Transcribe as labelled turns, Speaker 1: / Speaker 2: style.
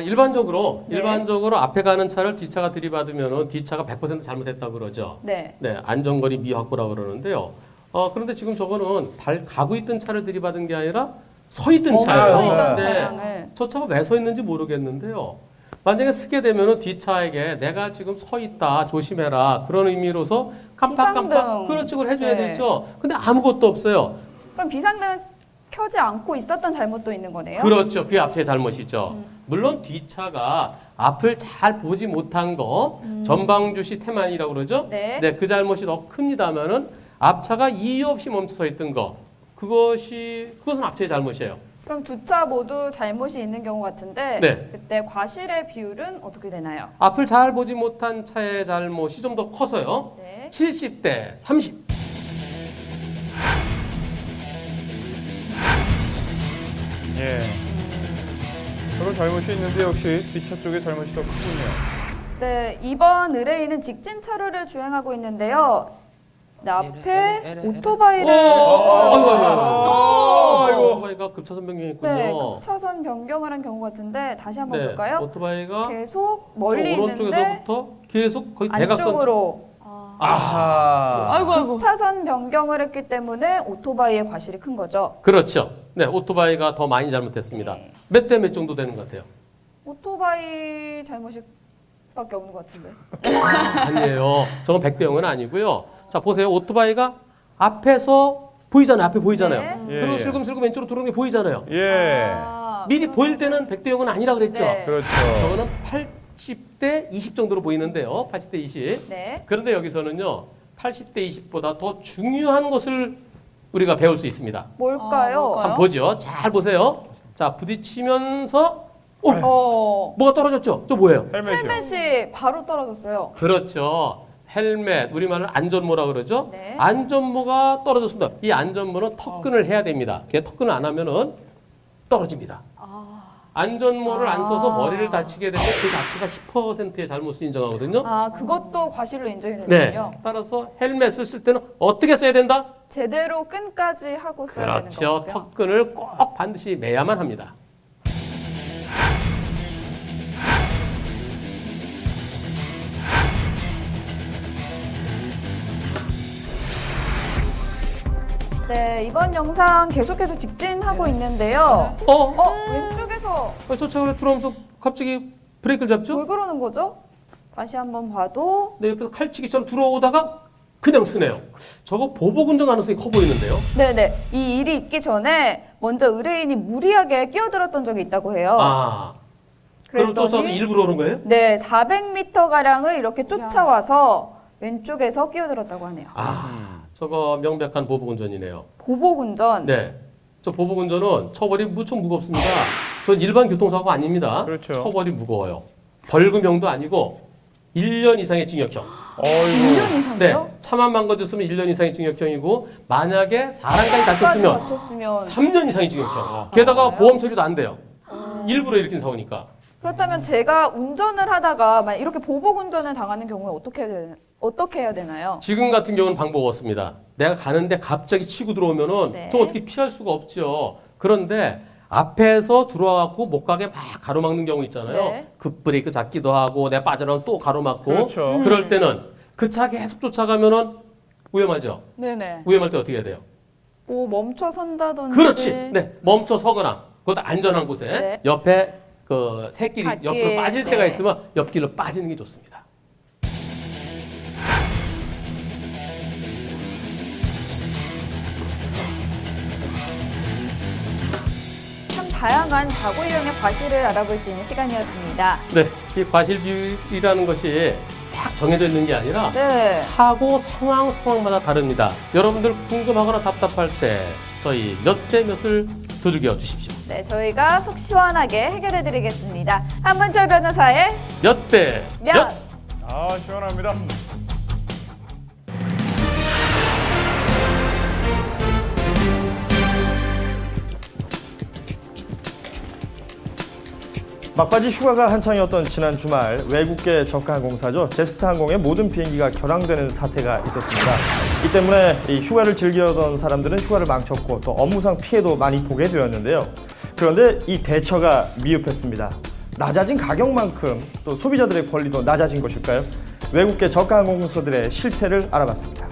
Speaker 1: 일반적으로 앞에 가는 차를 뒤차가 들이받으면 뒤차가 100% 잘못했다고 그러죠.
Speaker 2: 네.
Speaker 1: 네, 안전거리 미확보라고 그러는데요. 그런데 지금 저거는 가고 있던 차를 들이받은 게 아니라 서 있던
Speaker 2: 서
Speaker 1: 차예요.
Speaker 2: 있던
Speaker 1: 네,
Speaker 2: 차량을.
Speaker 1: 저 차가 왜 서 있는지 모르겠는데요. 만약에 쓰게 되면은 뒤차에게 내가 지금 서 있다 조심해라 그런 의미로서 깜빡깜빡
Speaker 2: 비상등.
Speaker 1: 그런 쪽을 해줘야
Speaker 2: 네.
Speaker 1: 되죠. 근데 아무것도 없어요.
Speaker 2: 그럼 비상등 켜지 않고 있었던 잘못도 있는 거네요?
Speaker 1: 그렇죠. 그게 앞차의 잘못이죠. 물론 뒤차가 앞을 잘 보지 못한 거 전방주시 태만이라고 그러죠.
Speaker 2: 네.
Speaker 1: 그 잘못이 더 큽니다만은 앞차가 이유 없이 멈춰 서 있던 거 그것은 앞차의 잘못이에요.
Speaker 2: 그럼 두 차 모두 잘못이 있는 경우 같은데
Speaker 1: 네.
Speaker 2: 그때 과실의 비율은 어떻게 되나요?
Speaker 1: 앞을 잘 보지 못한 차의 잘못이 좀 더 커서요.
Speaker 2: 네.
Speaker 1: 70대 30.
Speaker 3: 예. 서로 잘못이 있는데 역시 뒷차 쪽에 잘못이 더 크군요.
Speaker 2: 네, 이번 의뢰인은 직진 차로를 주행하고 있는데요. 네, 앞에 오토바이를
Speaker 1: 아이고. 오토바이가 급차선 변경했군요.
Speaker 2: 네, 급차선 변경을 한 경우 같은데 다시 한번 볼까요?
Speaker 1: 오토바이가
Speaker 2: 계속 멀리 있는데
Speaker 1: 오른쪽에서부터 계속 거의 대각선
Speaker 2: 안쪽으로
Speaker 3: 아하.
Speaker 2: 급차선 변경을 했기 때문에 오토바이의 과실이 큰 거죠.
Speaker 1: 그렇죠. 네, 오토바이가 더 많이 잘못했습니다.
Speaker 2: 네.
Speaker 1: 몇 대 몇 정도 되는 것 같아요?
Speaker 2: 오토바이 잘못이 밖에 없는 것 같은데.
Speaker 1: 아니에요. 저건 100대 0은 아니고요. 자, 보세요. 오토바이가 앞에서 보이잖아요. 앞에 보이잖아요.
Speaker 2: 네.
Speaker 3: 예.
Speaker 1: 그리고 슬금슬금 왼쪽으로 들어오는 게 보이잖아요.
Speaker 3: 예.
Speaker 1: 미리 보일 때는 100대 0은 아니라 그랬죠.
Speaker 2: 네.
Speaker 3: 그렇죠.
Speaker 1: 저거는 80대 20 정도로 보이는데요. 80대 20.
Speaker 2: 네.
Speaker 1: 그런데 여기서는요. 80대 20보다 더 중요한 것을 우리가 배울 수 있습니다.
Speaker 2: 뭘까요?
Speaker 1: 한번 보죠. 잘 보세요. 자, 부딪히면서 뭐가 떨어졌죠? 저 뭐예요?
Speaker 3: 헬멧이요.
Speaker 2: 헬멧이 바로 떨어졌어요.
Speaker 1: 그렇죠. 헬멧, 우리말로 안전모라 그러죠?
Speaker 2: 네.
Speaker 1: 안전모가 떨어졌습니다. 이 안전모는 턱근을 해야 됩니다. 그게 턱근을 안 하면은 떨어집니다. 안전모를 안 써서 머리를 다치게 되면 그 자체가 10%의 잘못을 인정하거든요.
Speaker 2: 그것도 과실로 인정이
Speaker 1: 네.
Speaker 2: 되는군요.
Speaker 1: 따라서 헬멧을 쓸 때는 어떻게 써야 된다?
Speaker 2: 제대로 끈까지 하고 써야 되는
Speaker 1: 그렇죠.
Speaker 2: 거고요.
Speaker 1: 턱근을 꼭 반드시 매야만 합니다.
Speaker 2: 네, 이번 영상 계속해서 직진하고 있는데요. 왼쪽에서
Speaker 1: 저 차가 들어오면서 갑자기 브레이크를 잡죠?
Speaker 2: 왜 그러는 거죠? 다시 한번 봐도
Speaker 1: 네, 옆에서 칼치기처럼 들어오다가 그냥 쓰네요. 저거 보복 운전 가능성이 커 보이는데요.
Speaker 2: 네네, 이 일이 있기 전에 먼저 의뢰인이 무리하게 끼어들었던 적이 있다고 해요.
Speaker 1: 그럼 쫓아서 일부러 오는 거예요?
Speaker 2: 네, 400m가량을 이렇게 쫓아와서 왼쪽에서 끼어들었다고 하네요.
Speaker 1: 저거 명백한 보복 운전이네요.
Speaker 2: 보복운전.
Speaker 1: 네. 저 보복 운전은 처벌이 무척 무겁습니다. 전 일반 교통사고가 아닙니다.
Speaker 3: 그렇죠.
Speaker 1: 처벌이 무거워요. 벌금형도 아니고 1년 이상의 징역형.
Speaker 2: 1년 이상이요?
Speaker 1: 네. 차만 망가졌으면 1년 이상의 징역형이고 만약에 사람까지 다쳤으면
Speaker 2: 다쳤으면
Speaker 1: 3년 이상의 징역형. 게다가 보험 처리도 안 돼요. 일부러 일으킨 사고니까.
Speaker 2: 그렇다면 제가 운전을 하다가 만약 이렇게 보복운전을 당하는 경우에 어떻게 해야 되나요?
Speaker 1: 지금 같은 경우는 방법 없습니다. 내가 가는데 갑자기 치고 들어오면은
Speaker 2: 네.
Speaker 1: 저 어떻게 피할 수가 없죠. 그런데 앞에서 들어와갖고 못 가게 막 가로막는 경우 있잖아요.
Speaker 2: 네.
Speaker 1: 급브레이크 잡기도 하고 내가 빠져나오면 또 가로막고.
Speaker 3: 그렇죠.
Speaker 1: 그럴 때는 그 차 계속 쫓아가면은 위험하죠.
Speaker 2: 네네.
Speaker 1: 위험할 때 어떻게 해야 돼요?
Speaker 2: 뭐 멈춰 선다든지.
Speaker 1: 그렇지. 네, 멈춰 서거나 그것도 안전한 곳에
Speaker 2: 네.
Speaker 1: 옆에 그 새길이
Speaker 2: 갓길.
Speaker 1: 옆으로 빠질 때가
Speaker 2: 네.
Speaker 1: 있으면 옆길로 빠지는 게 좋습니다.
Speaker 2: 참 다양한 사고 유형의 과실을 알아볼 수 있는 시간이었습니다.
Speaker 1: 네, 이 과실 비율이라는 것이 딱 정해져 있는 게 아니라
Speaker 2: 네.
Speaker 1: 사고 상황마다 다릅니다. 여러분들 궁금하거나 답답할 때 저희 몇 대 몇을 두들겨 주십시오.
Speaker 2: 네, 저희가 속 시원하게 해결해 드리겠습니다. 한문철 변호사의
Speaker 1: 몇 대
Speaker 2: 몇.
Speaker 1: 몇.
Speaker 3: 시원합니다. 막바지 휴가가 한창이었던 지난 주말 외국계 저가 항공사죠. 제스타항공의 모든 비행기가 결항되는 사태가 있었습니다. 이 때문에 이 휴가를 즐기려던 사람들은 휴가를 망쳤고 또 업무상 피해도 많이 보게 되었는데요. 그런데 이 대처가 미흡했습니다. 낮아진 가격만큼 또 소비자들의 권리도 낮아진 것일까요? 외국계 저가 항공사들의 실태를 알아봤습니다.